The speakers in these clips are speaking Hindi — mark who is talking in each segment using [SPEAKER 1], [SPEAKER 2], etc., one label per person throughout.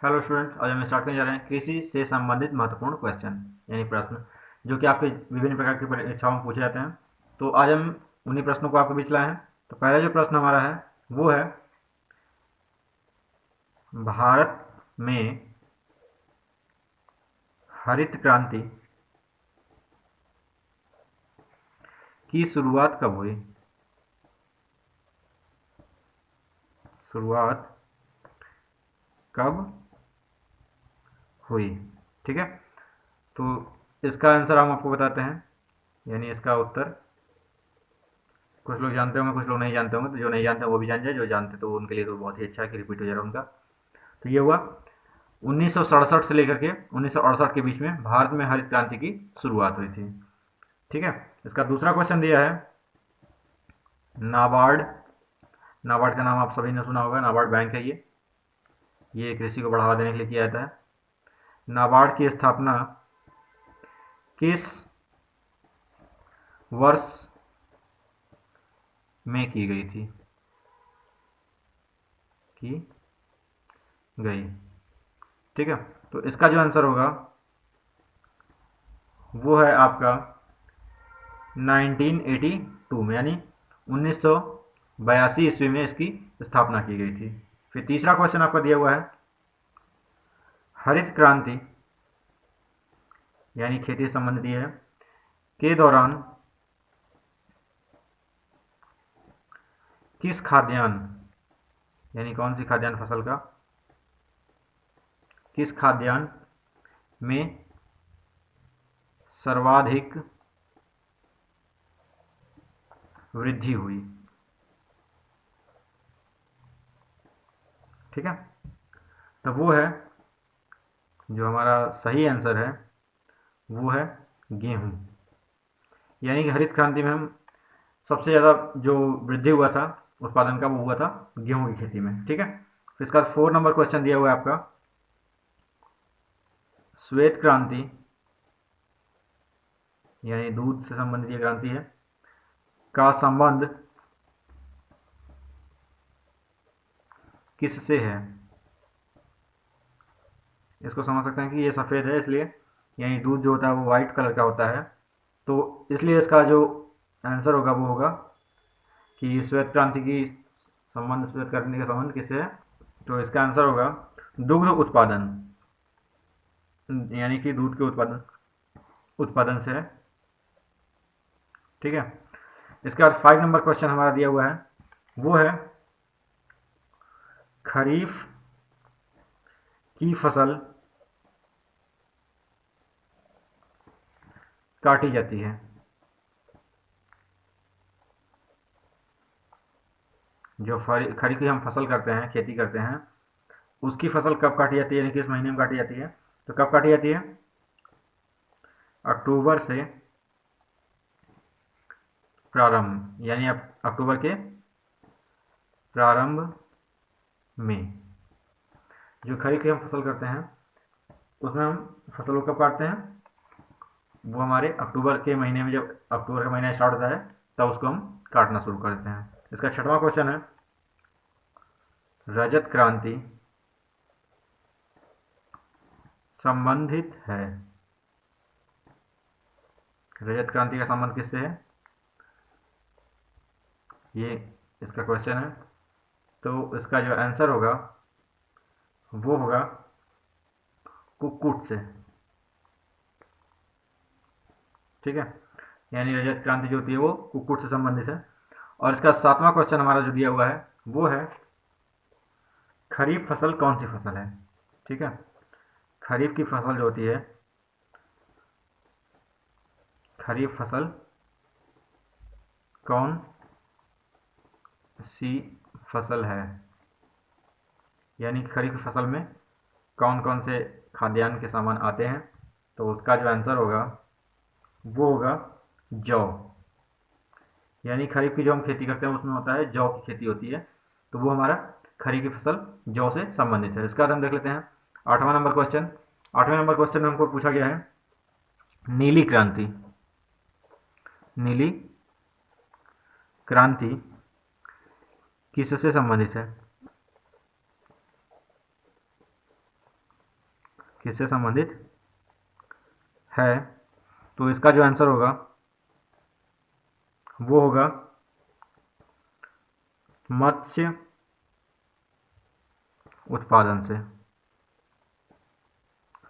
[SPEAKER 1] हेलो स्टूडेंट, आज हम स्टार्ट करने जा रहे हैं कृषि से संबंधित महत्वपूर्ण क्वेश्चन यानी प्रश्न जो कि आपके विभिन्न प्रकार की परीक्षाओं में पूछे जाते हैं। तो आज हम उन्हीं प्रश्नों को आपके बीच लाए हैं। तो पहला जो प्रश्न हमारा है वो है, भारत में हरित क्रांति की शुरुआत कब हुई? शुरुआत कब हुई? ठीक है, तो इसका आंसर हम आपको बताते हैं, यानी इसका उत्तर कुछ लोग जानते होंगे, कुछ लोग नहीं जानते होंगे। तो जो नहीं जानते वो भी जान जाए, जो जानते तो उनके लिए तो बहुत ही अच्छा है कि रिपीट हो जा रहा है उनका। तो ये हुआ 1967 से लेकर के 1968 के बीच में भारत में हरित क्रांति की शुरुआत हुई थी। ठीक है, इसका दूसरा क्वेश्चन दिया है नाबार्ड। नाबार्ड का नाम आप सभी ने सुना होगा, नाबार्ड बैंक है ये कृषि को बढ़ावा देने के लिए किया जाता है। नाबार्ड की स्थापना किस वर्ष में की गई थी? की गई। ठीक है, तो इसका जो आंसर होगा वो है आपका 1982 में, यानी 1982 ईस्वी में इसकी स्थापना की गई थी। फिर तीसरा क्वेश्चन आपका दिया हुआ है, हरित क्रांति यानी खेती से संबंधित है के दौरान किस खाद्यान्न यानी कौन सी खाद्यान्न फसल का किस खाद्यान्न में सर्वाधिक वृद्धि हुई? ठीक है, तो वो है जो हमारा सही आंसर है वो है गेहूं। यानी कि हरित क्रांति में हम सबसे ज़्यादा जो वृद्धि हुआ था उत्पादन का वो हुआ था गेहूं की खेती में। ठीक है, फिर इसका 4 नंबर क्वेश्चन दिया हुआ है आपका, श्वेत क्रांति यानी दूध से संबंधित ये क्रांति है का संबंध किससे है? इसको समझ सकते हैं कि ये सफ़ेद है इसलिए, यानी दूध जो होता है वो वाइट कलर का होता है, तो इसलिए इसका जो आंसर होगा वो होगा कि श्वेत क्रांति की श्वेत क्रांति का संबंध किससे है? तो इसका आंसर होगा दुग्ध उत्पादन, यानी कि दूध के उत्पादन उत्पादन से है। ठीक है, इसके बाद 5 नंबर क्वेश्चन हमारा दिया हुआ है वो है, खरीफ की फसल काटी जाती है। जो खरीफ की हम फसल करते हैं, खेती करते हैं, उसकी फसल कब काटी जाती है, यानी किस महीने में काटी जाती है? तो कब काटी जाती है? अक्टूबर से प्रारंभ, यानी अक्टूबर के प्रारंभ में जो खरीफ की हम फसल करते हैं उसमें हम फसल को कब काटते हैं? वो हमारे अक्टूबर के महीने में, जब अक्टूबर का महीना स्टार्ट होता है तब उसको हम काटना शुरू कर देते हैं। इसका 6वां क्वेश्चन है, रजत क्रांति संबंधित है। रजत क्रांति का संबंध किससे है? ये इसका क्वेश्चन है। तो इसका जो आंसर होगा वो होगा कुक्कुट से। ठीक है, यानी रजत क्रांति जो होती है वो कुक्कुट से संबंधित है। और इसका 7वां क्वेश्चन हमारा जो दिया हुआ है वो है, खरीफ फसल कौन सी फसल है? ठीक है, खरीफ की फसल जो होती है, खरीफ फसल कौन सी फसल है, यानी खरीफ फसल में कौन कौन से खाद्यान्न के सामान आते हैं? तो उसका जो आंसर होगा वो होगा जौ। यानी खरीफ की जो हम खेती करते हैं उसमें होता है जौ की खेती होती है, तो वो हमारा खरीफ की फसल जौ से संबंधित है। इसका बाद हम देख लेते हैं 8वां नंबर क्वेश्चन। 8वें नंबर क्वेश्चन में हमको पूछा गया है, नीली क्रांति नीली क्रांति किससे संबंधित है? किससे संबंधित है, तो इसका जो आंसर होगा वो होगा मत्स्य उत्पादन से।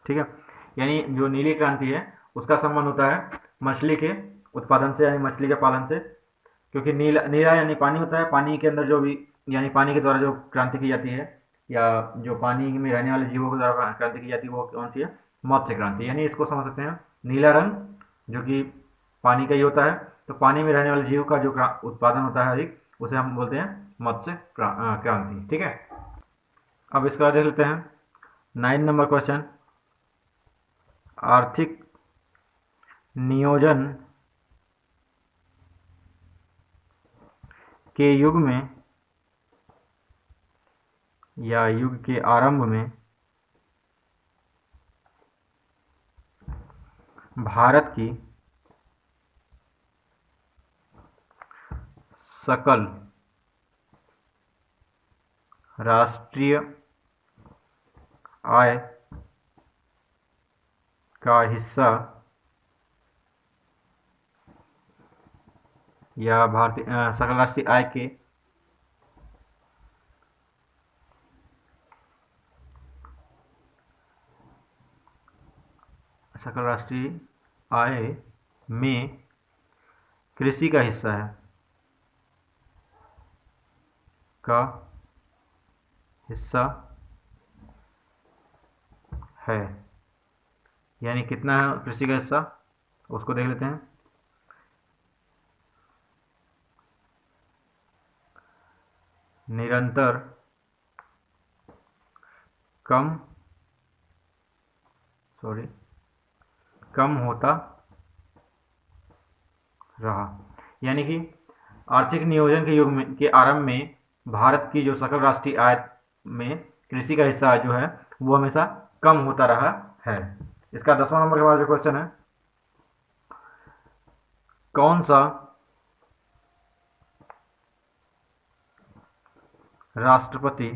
[SPEAKER 1] ठीक है, यानी जो नीली क्रांति है उसका संबंध होता है मछली के उत्पादन से, यानी मछली के पालन से, क्योंकि नीला नीला यानी पानी होता है, पानी के अंदर जो भी, यानी पानी के द्वारा जो क्रांति की जाती है, या जो पानी में रहने वाले जीवों के द्वारा क्रांति की जाती है, वो कौन सी है, मत्स्य क्रांति। यानी इसको समझ सकते हैं, नीला रंग जो कि पानी का ही होता है, तो पानी में रहने वाले जीव का जो उत्पादन होता है अधिक, उसे हम बोलते हैं मत्स्य क्रांति। ठीक है, अब इसका देख लेते हैं 9 नंबर क्वेश्चन। आर्थिक नियोजन के युग में या युग के आरंभ में भारत की सकल राष्ट्रीय आय का हिस्सा या भारतीय सकल राष्ट्रीय आय के सकल राष्ट्रीय आय में कृषि का हिस्सा है, का हिस्सा है। यानी कितना है कृषि का हिस्सा, उसको देख लेते हैं। निरंतर कम होता रहा। यानी कि आर्थिक नियोजन के युग में के आरंभ में भारत की जो सकल राष्ट्रीय आय में कृषि का हिस्सा जो है वो हमेशा कम होता रहा है। इसका 10वां नंबर के बाद जो क्वेश्चन है, कौन सा राष्ट्रपति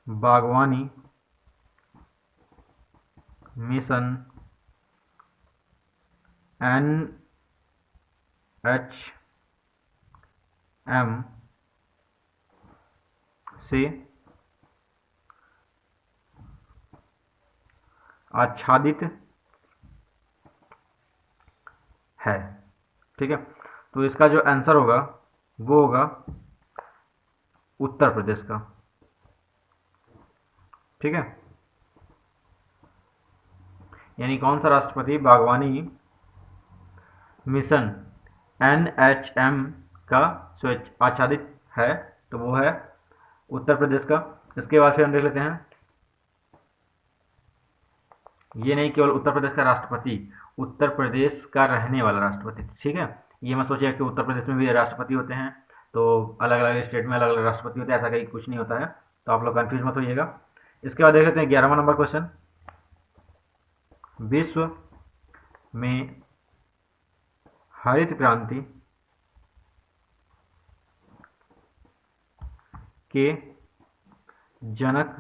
[SPEAKER 1] बागवानी मिशन NHM से आच्छादित है। ठीक है, तो इसका जो आंसर होगा वो होगा उत्तर प्रदेश का। ठीक है, यानी कौन सा राष्ट्रपति बागवानी मिशन NHM का स्वेच्छ आच्छादित है, तो वो है उत्तर प्रदेश का। इसके बाद फिर हम देख लेते हैं, ये नहीं केवल उत्तर प्रदेश का राष्ट्रपति, उत्तर प्रदेश का रहने वाला राष्ट्रपति। ठीक है, ये मत सोचिए कि उत्तर प्रदेश में भी राष्ट्रपति होते हैं तो अलग अलग स्टेट में अलग अलग राष्ट्रपति होते हैं, ऐसा कहीं कुछ नहीं होता है, तो आप लोग कंफ्यूज मत होइएगा। इसके बाद देख लेते हैं 11वां नंबर क्वेश्चन। विश्व में हरित क्रांति के जनक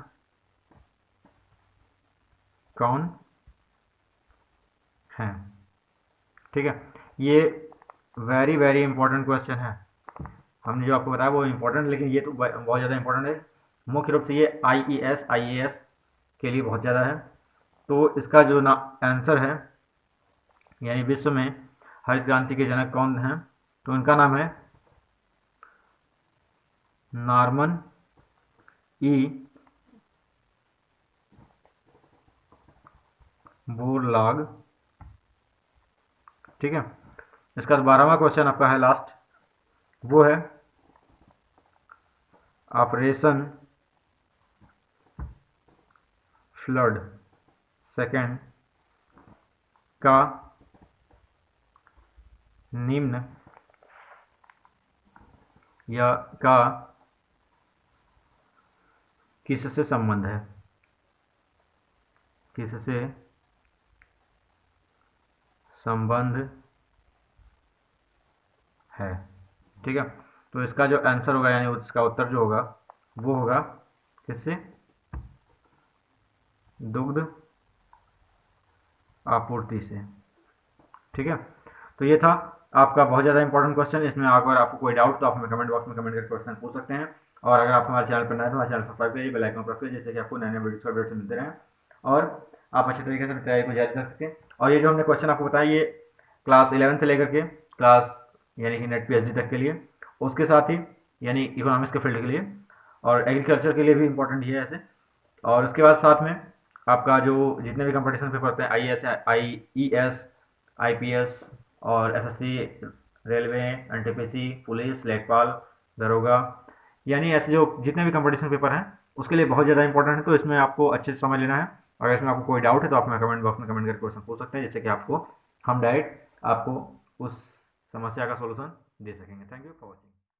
[SPEAKER 1] कौन हैं? ठीक है, ये वेरी वेरी इंपॉर्टेंट क्वेश्चन है। हमने जो आपको बताया वो इम्पोर्टेंट, लेकिन ये तो बहुत ज़्यादा इंपॉर्टेंट है। मुख्य रूप से ये IAS के लिए बहुत ज़्यादा है। तो इसका जो आंसर है, यानी विश्व में हरित क्रांति के जनक कौन हैं, तो उनका नाम है नॉर्मन E. बोरलॉग। ठीक है, इसका 12वां क्वेश्चन आपका है लास्ट, वो है ऑपरेशन फ्लड सेकेंड का निम्न या का किससे संबंध है, किससे संबंध है। ठीक है, तो इसका जो आंसर होगा यानी उसका उत्तर जो होगा वो होगा किससे, दुग्ध आपूर्ति से। ठीक है, तो ये था आपका बहुत ज़्यादा इंपॉर्टेंट क्वेश्चन। इसमें अगर आपको कोई डाउट तो आप हमें कमेंट बॉक्स में कमेंट करके क्वेश्चन पूछ सकते हैं। और अगर आप हमारे चैनल पर नए हैं तो हमारे चैनल सब्सक्राइब करिए, बेल आइकन प्रेस करिए, जिससे कि आपको नए नए वीडियोस का अपडेट मिलते रहें और आप अच्छे तरीके से तैयारी को जारी कर सकें। और ये जो हमने क्वेश्चन आपको बताया ये क्लास 11 से लेकर के क्लास यानी कि नेट PhD तक के लिए, उसके साथ ही यानी इकोनॉमिक्स के फील्ड के लिए और एग्रीकल्चर के लिए भी इंपॉर्टेंट ही है ऐसे। और उसके बाद साथ में आपका जो जितने भी कंपटीशन पेपर होते हैं IAS, IES, IPS और SSC, रेलवे, NTPC, पुलिस, लेखपाल, दरोगा, यानी ऐसे जो जितने भी कंपटीशन पेपर हैं उसके लिए बहुत ज़्यादा इंपॉर्टेंट है। तो इसमें आपको अच्छे से समझ लेना है। अगर इसमें आपको कोई डाउट है तो आप हमें कमेंट बॉक्स में कमेंट करके क्वेश्चन पूछ सकते हैं, जिससे कि आपको हम डायरेक्ट आपको उस समस्या का सोल्यूशन दे सकेंगे। Thank you for watching.